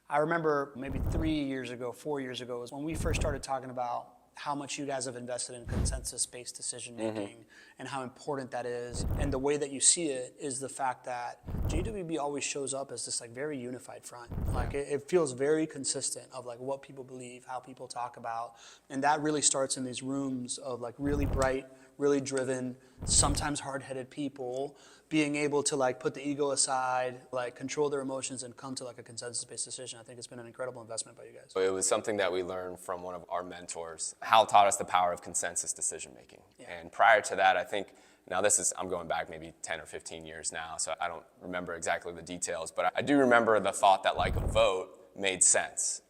I remember maybe 3 years ago, 4 years ago, was when we first started talking about how much you guys have invested in consensus-based decision making and how important that is. And the way that you see it is the fact that JWB always shows up as this like very unified front. Like it feels very consistent of like what people believe, how people talk about. And that really starts in these rooms of like really bright, really driven, sometimes hard-headed people being able to like put the ego aside, like control their emotions and come to like a consensus-based decision. I think it's been an incredible investment by you guys. It was something that we learned from one of our mentors. Hal taught us the power of consensus decision making. Yeah. And prior to that, I think, now I'm going back maybe 10 or 15 years now, so I don't remember exactly the details, but I do remember the thought that like a vote made sense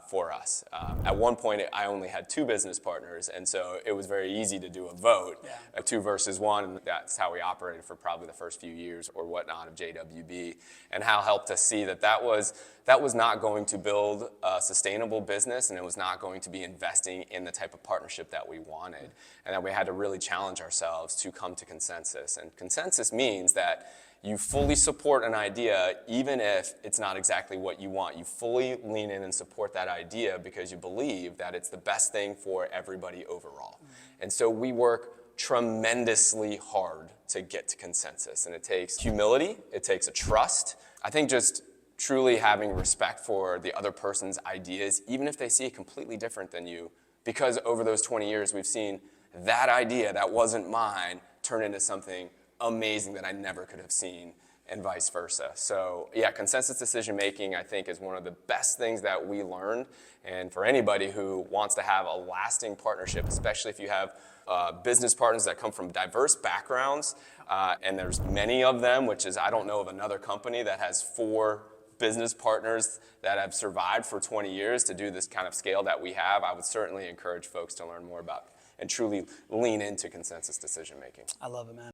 for us. At one point, I only had 2 business partners, and so it was very easy to do a vote, a 2 versus 1, and that's how we operated for probably the first few years or whatnot of JWB. And Hal helped us see that was not going to build a sustainable business, and it was not going to be investing in the type of partnership that we wanted, and that we had to really challenge ourselves to come to consensus. And consensus means that you fully support an idea even if it's not exactly what you want. You fully lean in and support that idea because you believe that it's the best thing for everybody overall. And so we work tremendously hard to get to consensus. And it takes humility, it takes a trust. I think just truly having respect for the other person's ideas, even if they see it completely different than you, because over those 20 years we've seen that idea that wasn't mine turn into something amazing that I never could have seen, and vice versa. So yeah, consensus decision making I think is one of the best things that we learned, and for anybody who wants to have a lasting partnership, especially if you have business partners that come from diverse backgrounds, and there's many of them, which is I don't know of another company that has 4 business partners that have survived for 20 years to do this kind of scale that we have. I would certainly encourage folks to learn more about and truly lean into consensus decision making. I love it, man.